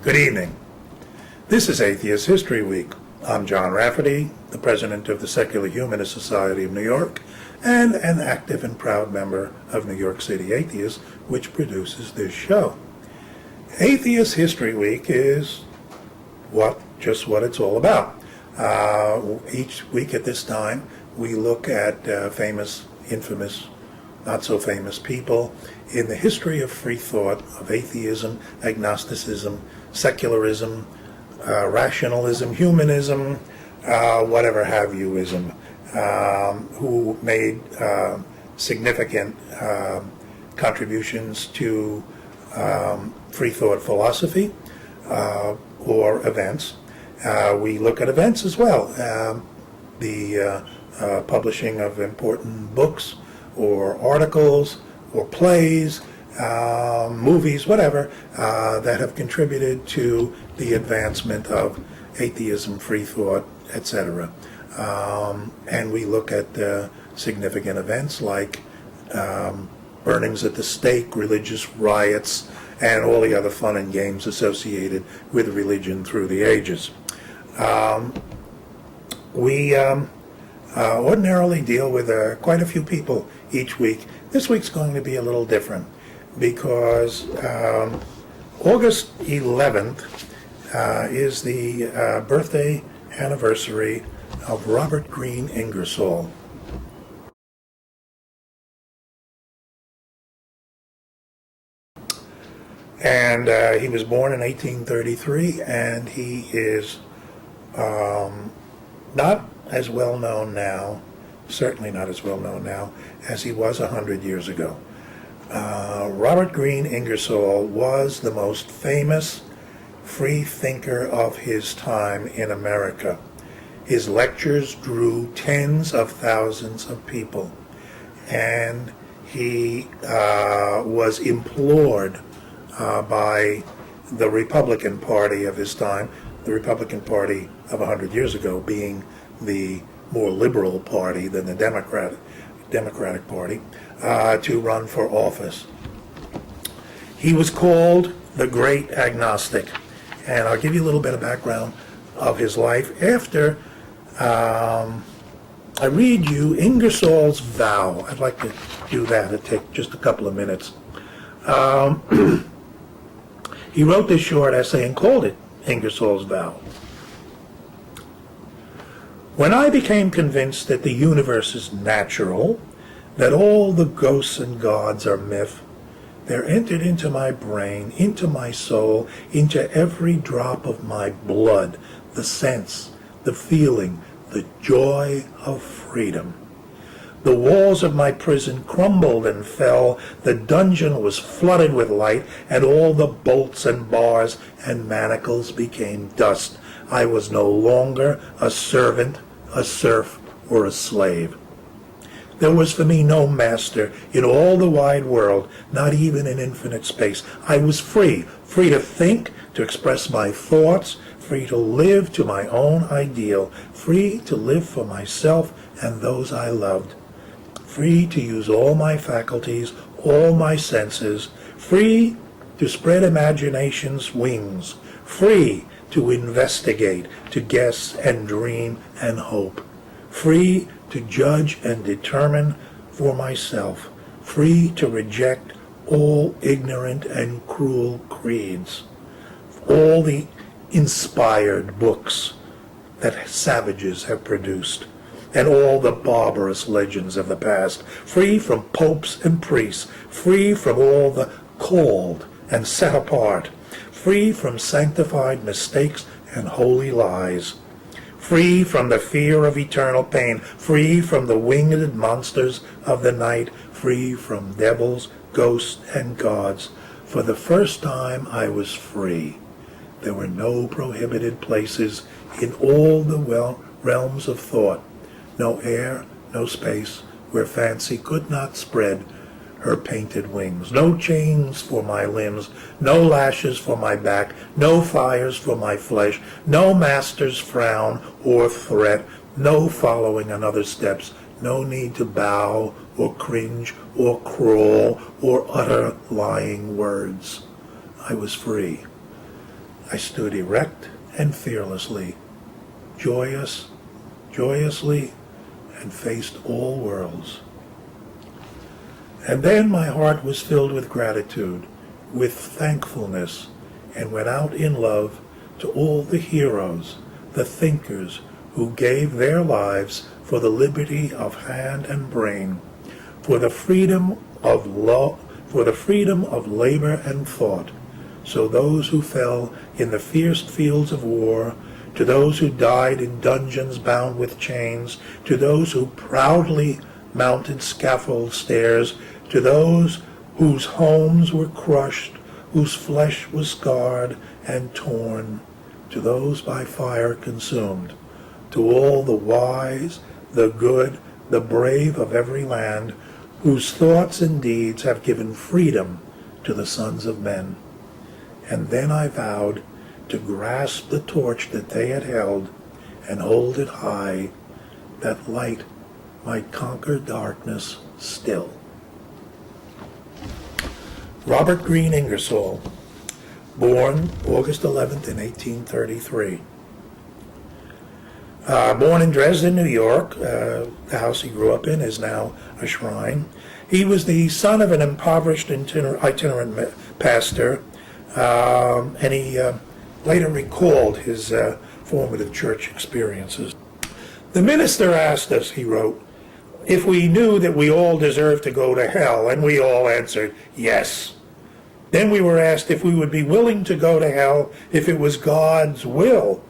Good evening. This is Atheist History Week. I'm John Rafferty, the president of the Secular Humanist Society of New York, and an active and proud member of New York City Atheists, which produces this show. Atheist History Week is just what it's all about. Each week at this time, we look at famous, infamous, not so famous people in the history of free thought, of atheism, agnosticism, secularism, rationalism, humanism, whatever have you-ism, who made significant contributions to free thought philosophy or events. We look at events as well, the publishing of important books or articles or plays, movies, whatever, that have contributed to the advancement of atheism, free thought, etc. And we look at significant events like burnings at the stake, religious riots, and all the other fun and games associated with religion through the ages. We ordinarily deal with quite a few people each week. This week's going to be a little different because August 11th is the birthday anniversary of Robert Greene Ingersoll. And he was born in 1833, and he is not as well known now, certainly not as well known now, as he was 100 years ago. Robert Greene Ingersoll was the most famous free thinker of his time in America. His lectures drew tens of thousands of people, and he was implored by the Republican Party of his time, the Republican Party of 100 years ago being the more liberal party than the Democratic Party, to run for office. He was called the Great Agnostic, and I'll give you a little bit of background of his life after I read you Ingersoll's vow. I'd like to do that. It'll take just a couple of minutes. He wrote this short essay and called it Ingersoll's Vow. When I became convinced that the universe is natural, that all the ghosts and gods are myth, there entered into my brain, into my soul, into every drop of my blood, the sense, the feeling, the joy of freedom. The walls of my prison crumbled and fell, the dungeon was flooded with light, and all the bolts and bars and manacles became dust. I was no longer a servant, a serf, or a slave. There was for me no master in all the wide world, not even in infinite space. I was free, free to think, to express my thoughts, free to live to my own ideal, free to live for myself and those I loved, free to use all my faculties, all my senses, free to spread imagination's wings, free to investigate, to guess and dream and hope, free to judge and determine for myself, free to reject all ignorant and cruel creeds, all the inspired books that savages have produced, and all the barbarous legends of the past, free from popes and priests, free from all the called and set apart, free from sanctified mistakes and holy lies, free from the fear of eternal pain, free from the winged monsters of the night, free from devils, ghosts, and gods. For the first time I was free. There were no prohibited places in all the realms of thought, no air, no space, where fancy could not spread her painted wings, no chains for my limbs, no lashes for my back, no fires for my flesh, no master's frown or threat, no following another's steps, no need to bow or cringe or crawl or utter lying words. I was free. I stood erect and fearlessly, joyously, and faced all worlds. And then my heart was filled with gratitude, with thankfulness, and went out in love to all the heroes, the thinkers, who gave their lives for the liberty of hand and brain, for the freedom of labor and thought. So those who fell in the fierce fields of war, to those who died in dungeons bound with chains, to those who proudly mounted scaffold stairs, to those whose homes were crushed, whose flesh was scarred and torn, to those by fire consumed, to all the wise, the good, the brave of every land, whose thoughts and deeds have given freedom to the sons of men. And then I vowed to grasp the torch that they had held and hold it high, that light might conquer darkness still. Robert Greene Ingersoll, born August 11th in 1833. Born in Dresden, New York, the house he grew up in is now a shrine. He was the son of an impoverished itinerant pastor, and he later recalled his formative church experiences. The minister asked us, he wrote, if we knew that we all deserved to go to hell, and we all answered yes. Then we were asked if we would be willing to go to hell if it was God's will,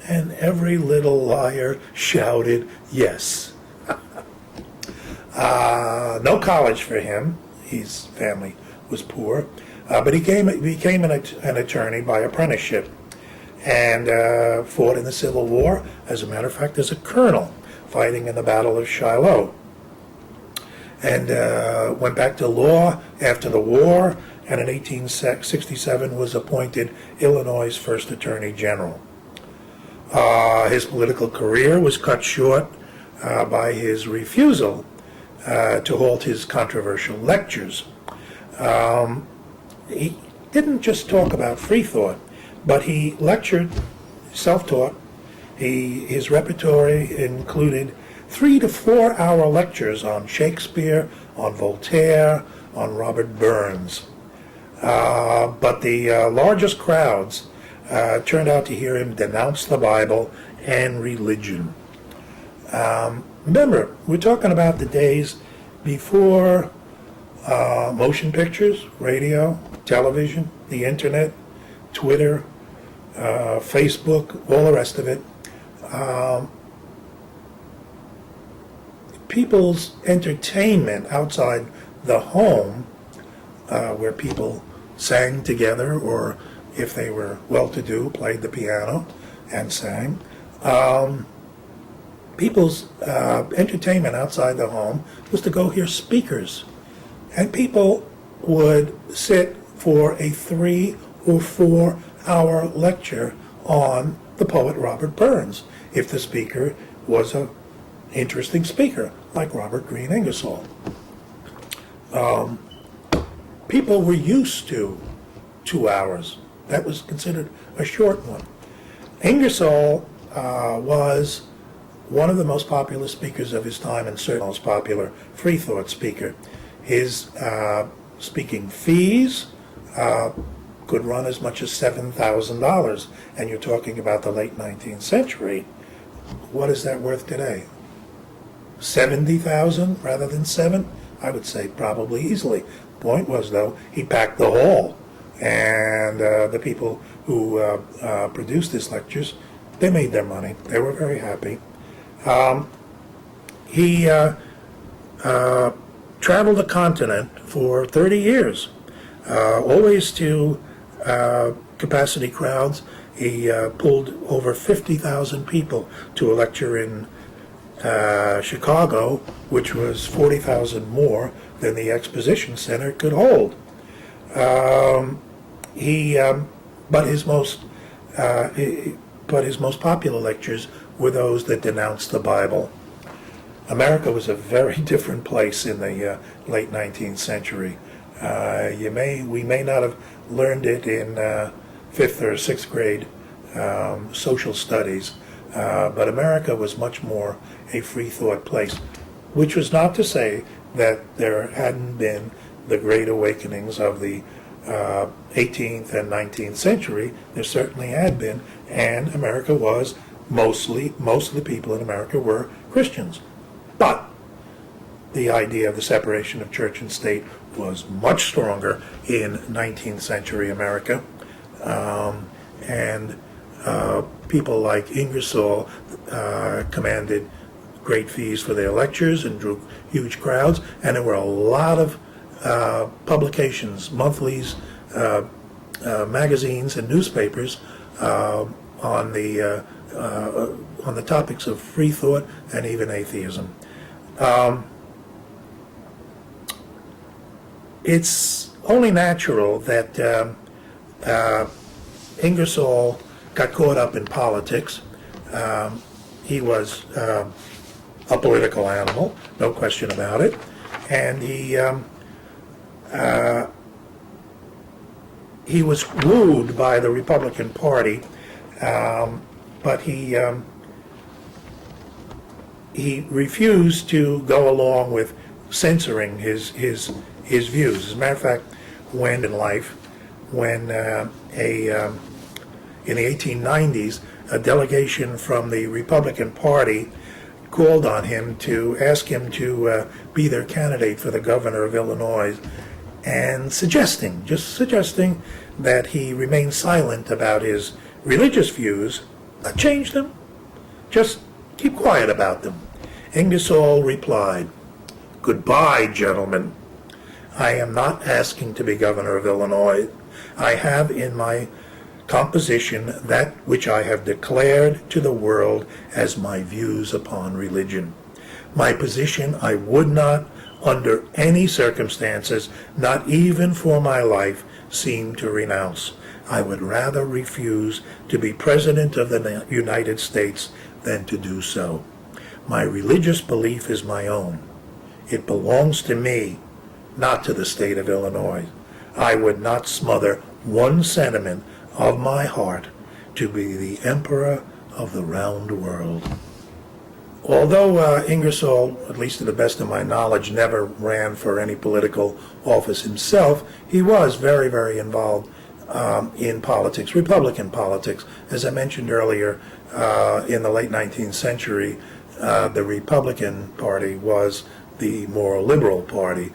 and every little liar shouted yes. No college for him. His family was poor, but he became an attorney by apprenticeship, and fought in the Civil War, as a matter of fact, as a colonel, fighting in the Battle of Shiloh. And went back to law after the war, and in 1867 was appointed Illinois' first Attorney General. His political career was cut short by his refusal to halt his controversial lectures. He didn't just talk about free thought, but he lectured, self-taught. His repertory included 3 to 4 hour lectures on Shakespeare, on Voltaire, on Robert Burns. But the largest crowds turned out to hear him denounce the Bible and religion. Remember, we're talking about the days before motion pictures, radio, television, the internet, Twitter, Facebook, all the rest of it. People's entertainment outside the home, where people sang together, or if they were well-to-do, played the piano and sang. People's entertainment outside the home was to go hear speakers. And people would sit for a 3 or 4 hour lecture on the poet Robert Burns, if the speaker was an interesting speaker, like Robert Greene Ingersoll. People were used to 2 hours. That was considered a short one. Ingersoll was one of the most popular speakers of his time, and certainly the most popular free thought speaker. His speaking fees could run as much as $7,000, and you're talking about the late 19th century. What is that worth today? 70,000 rather than 7? I would say probably easily. Point was, though, he packed the hall, and the people who produced his lectures They made their money. They were very happy. He traveled the continent for 30 years, always to capacity crowds. He pulled over 50,000 people to a lecture in Chicago, which was 40,000 more than the exposition center could hold. But his most popular lectures were those that denounced the Bible. America was a very different place in the late 19th century. We may not have learned it in 5th or 6th grade social studies, but America was much more a free thought place, which was not to say that there hadn't been the great awakenings of the 18th and 19th century. There certainly had been, and America was most of the people in America were Christians. But the idea of the separation of church and state was much stronger in 19th century America, and people like Ingersoll commanded great fees for their lectures and drew huge crowds, and there were a lot of publications, monthlies, magazines, and newspapers on the topics of free thought and even atheism. It's only natural that Ingersoll got caught up in politics. He was a political animal, no question about it, and he was wooed by the Republican Party, but he refused to go along with censoring his views. As a matter of fact, when in the 1890s, a delegation from the Republican Party called on him to ask him to be their candidate for the governor of Illinois, and suggesting that he remain silent about his religious views, not change them, just keep quiet about them. Ingersoll replied, "Goodbye, gentlemen. I am not asking to be governor of Illinois. I have in my composition that which I have declared to the world as my views upon religion. My position I would not, under any circumstances, not even for my life, seem to renounce. I would rather refuse to be President of the United States than to do so. My religious belief is my own. It belongs to me, not to the state of Illinois. I would not smother one sentiment of my heart to be the emperor of the round world." Although Ingersoll, at least to the best of my knowledge, never ran for any political office himself, he was very, very involved in politics, Republican politics. As I mentioned earlier, in the late 19th century, the Republican Party was the more liberal party.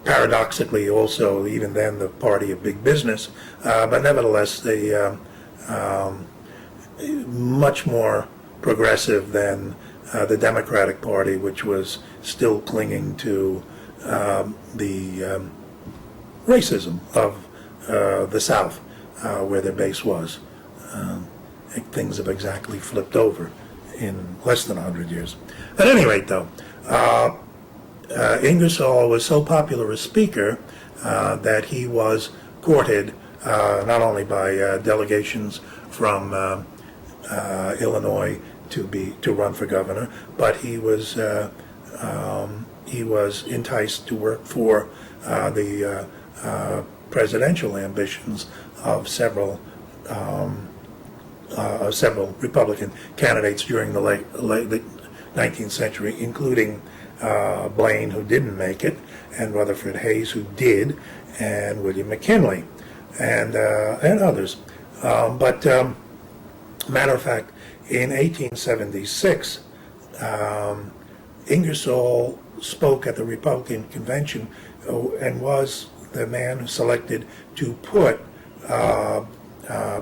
Paradoxically, also, even then, the party of big business, but nevertheless, they much more progressive than the Democratic Party, which was still clinging to the racism of the South, where their base was. Things have exactly flipped over in less than 100 years. At any rate, though, Ingersoll was so popular a speaker that he was courted not only by delegations from Illinois to run for governor, but he was enticed to work for the presidential ambitions of several Republican candidates during the late 19th century, including Blaine, who didn't make it, and Rutherford Hayes, who did, and William McKinley, and others. But matter of fact, in 1876, Ingersoll spoke at the Republican convention and was the man selected to put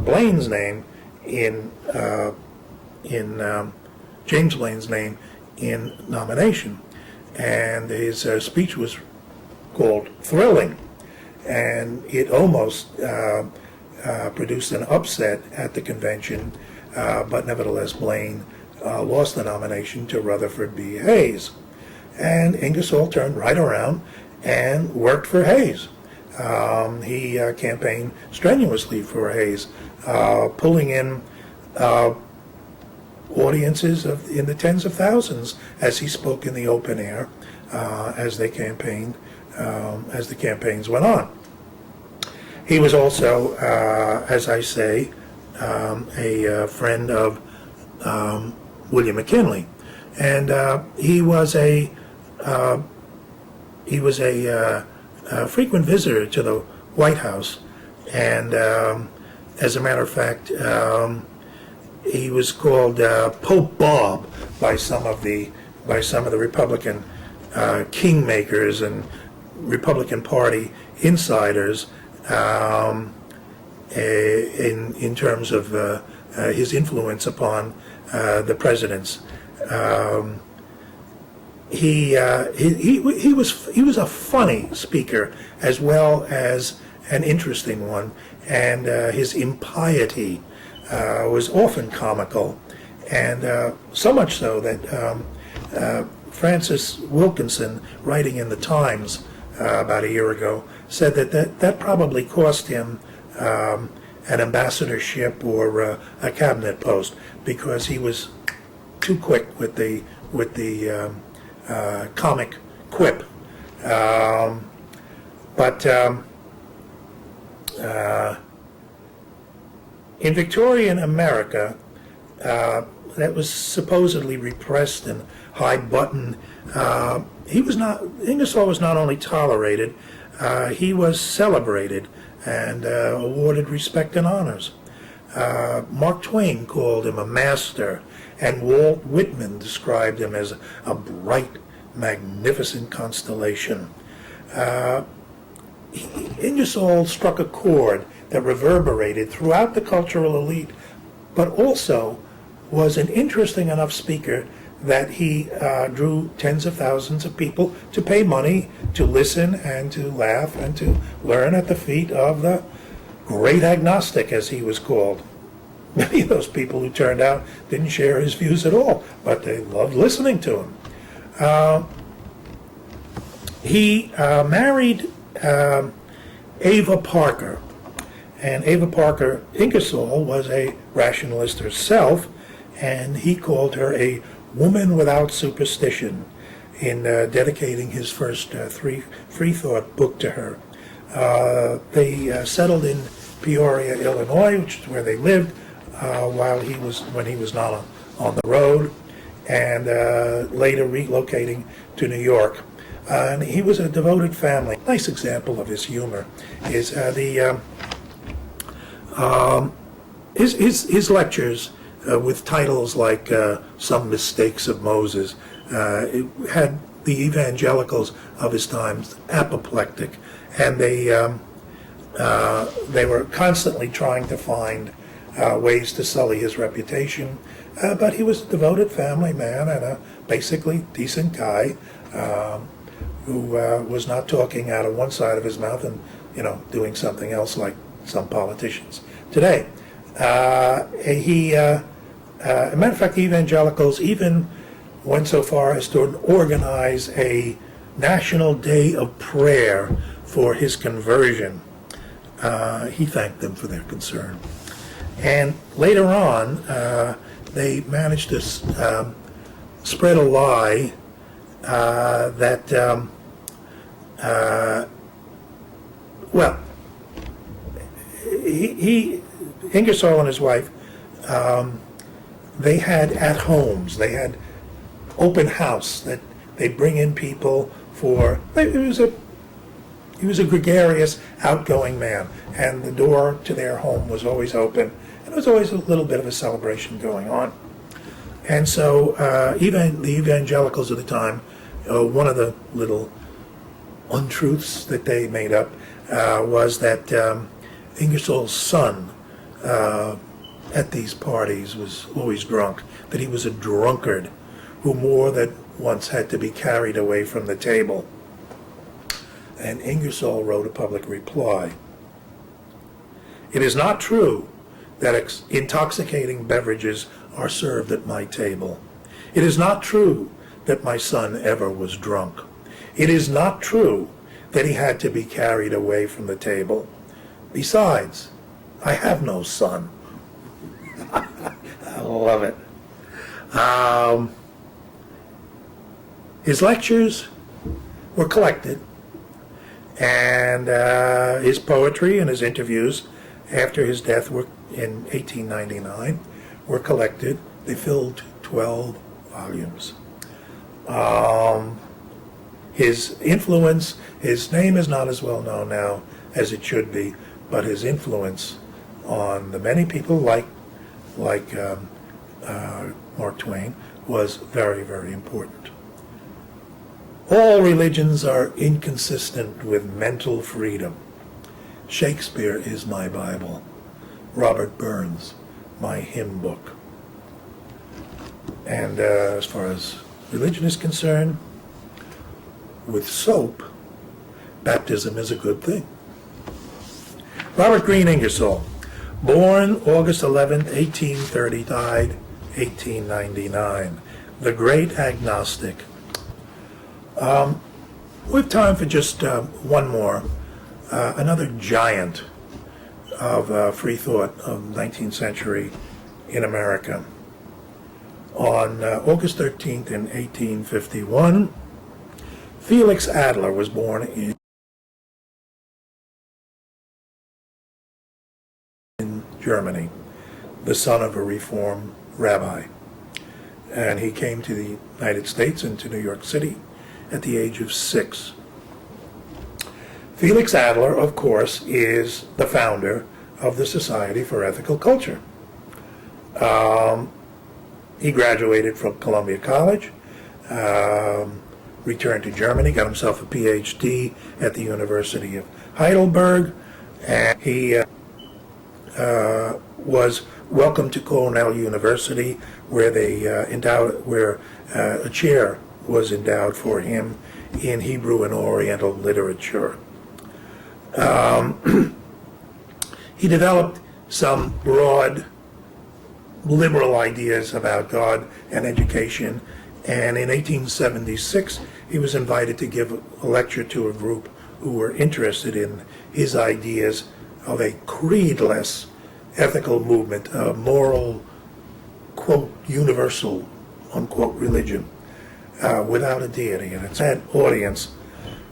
Blaine's name in James Blaine's name in nomination, and his speech was called "Thrilling," and it almost produced an upset at the convention, but nevertheless Blaine lost the nomination to Rutherford B. Hayes. And Ingersoll turned right around and worked for Hayes. He campaigned strenuously for Hayes, pulling in audiences in the tens of thousands as he spoke in the open air as they campaigned, as the campaigns went on. He was also, as I say, a friend of William McKinley, and he was a frequent visitor to the White House, and as a matter of fact, he was called Pope Bob by some of the Republican kingmakers and Republican Party insiders in terms of his influence upon the presidents. He was a funny speaker as well as an interesting one, and his impiety was often comical, and so much so that Francis Wilkinson, writing in the Times about a year ago, said that probably cost him an ambassadorship or a cabinet post, because he was too quick with the comic quip. But in Victorian America, that was supposedly repressed and high button, Ingersoll was not only tolerated, he was celebrated and awarded respect and honors. Mark Twain called him a master, and Walt Whitman described him as a bright, magnificent constellation. Ingersoll struck a chord that reverberated throughout the cultural elite, but also was an interesting enough speaker that he drew tens of thousands of people to pay money to listen and to laugh and to learn at the feet of the great agnostic, as he was called. Many of those people who turned out didn't share his views at all, but they loved listening to him. He married Ava Parker, and Ava Parker Ingersoll was a rationalist herself, and he called her a woman without superstition in dedicating his first free thought book to her. They settled in Peoria, Illinois, which is where they lived when he was not on the road, and later relocating to New York. And he was a devoted family. Nice example of his humor is his lectures with titles like Some Mistakes of Moses. It had the evangelicals of his time apoplectic, and they were constantly trying to find ways to sully his reputation. But he was a devoted family man and a basically decent guy who was not talking out of one side of his mouth and doing something else like some politicians today. As a matter of fact, evangelicals even went so far as to organize a national day of prayer for his conversion. He thanked them for their concern. And later on, they managed to spread a lie that, Ingersoll and his wife, they had at-homes. They had open house that they bring in people for. He was a gregarious, outgoing man, and the door to their home was always open, and there was always a little bit of a celebration going on. And so even the evangelicals of the time, one of the little untruths that they made up was that Ingersoll's son at these parties was always drunk, that he was a drunkard who more than once had to be carried away from the table. And Ingersoll wrote a public reply. It is not true that intoxicating beverages are served at my table. It is not true that my son ever was drunk. It is not true that he had to be carried away from the table. Besides, I have no son. I love it. His lectures were collected, and his poetry and his interviews after his death were in 1899 were collected. They filled 12 volumes. His influence, his name is not as well known now as it should be, but his influence on the many people like Mark Twain was very, very important. All religions are inconsistent with mental freedom. Shakespeare is my Bible. Robert Burns, my hymn book. And as far as religion is concerned, with soap, baptism is a good thing. Robert Greene Ingersoll, born August 11th, 1830, died 1899. The great agnostic. We have time for just one more. Another giant of free thought of 19th century in America. On August 13th in 1851, Felix Adler was born in Germany, the son of a Reform rabbi. And he came to the United States and to New York City at the age of 6. Felix Adler, of course, is the founder of the Society for Ethical Culture. He graduated from Columbia College, returned to Germany, got himself a PhD at the University of Heidelberg, and he was welcomed to Cornell University, where a chair was endowed for him in Hebrew and Oriental literature. He developed some broad liberal ideas about God and education, and in 1876 he was invited to give a lecture to a group who were interested in his ideas of a creedless ethical movement, a moral, quote, universal, unquote, religion without a deity. And it's that audience.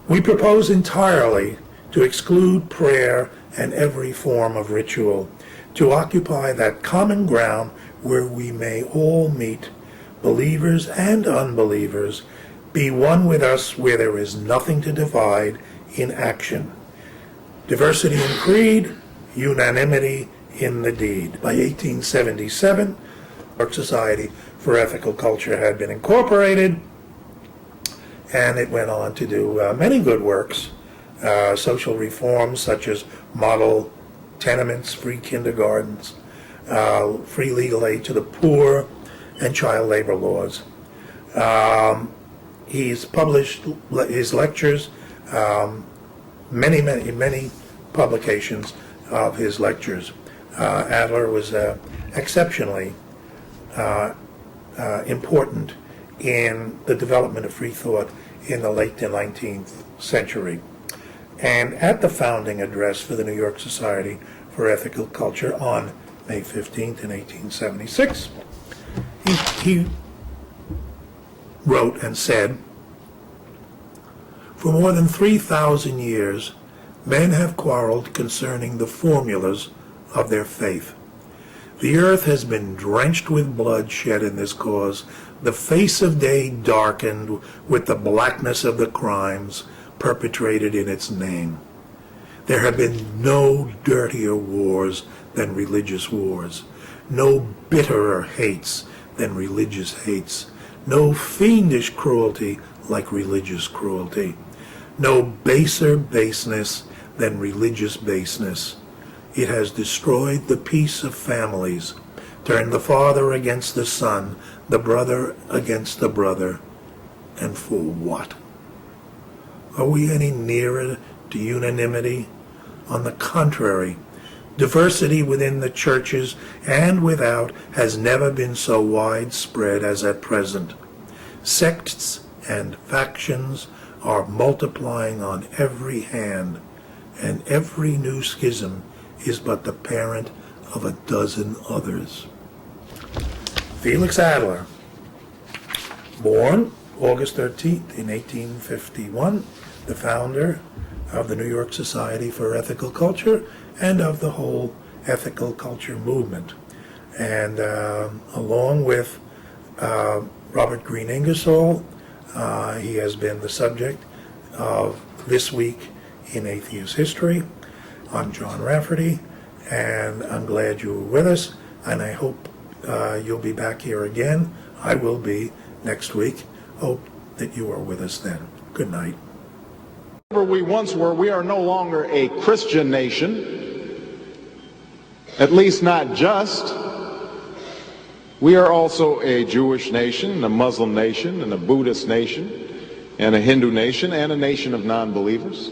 We propose entirely to exclude prayer and every form of ritual, to occupy that common ground where we may all meet, believers and unbelievers, be one with us where there is nothing to divide in action. Diversity in creed, unanimity in the deed. By 1877, New York Society for Ethical Culture had been incorporated, and it went on to do many good works, social reforms such as model tenements, free kindergartens, free legal aid to the poor, and child labor laws. He's published his lectures, many publications of his lectures. Adler was exceptionally important in the development of free thought in the late 19th century. And at the founding address for the New York Society for Ethical Culture on May 15th in 1876, he wrote and said, "For more than 3,000 years, men have quarreled concerning the formulas of their faith. The earth has been drenched with blood shed in this cause, the face of day darkened with the blackness of the crimes perpetrated in its name. There have been no dirtier wars than religious wars, no bitterer hates than religious hates, no fiendish cruelty like religious cruelty, no baser baseness than religious baseness. It has destroyed the peace of families Turn the father against the son, the brother against the brother. And for what? Are we any nearer to unanimity? On the contrary, diversity within the churches and without has never been so widespread as at present. Sects and factions are multiplying on every hand, and every new schism is but the parent of a dozen others. Felix Adler, born August 13th in 1851, the founder of the New York Society for Ethical Culture and of the whole ethical culture movement. And along with Robert Green Ingersoll, he has been the subject of This Week in Atheist History. I'm John Rafferty, and I'm glad you were with us, and I hope you'll be back here again. I will be next week. Hope that you are with us then. Good night. Wherever we once were, we are no longer a Christian nation, at least not just. We are also a Jewish nation, a Muslim nation, and a Buddhist nation, and a Hindu nation, and a nation of non-believers.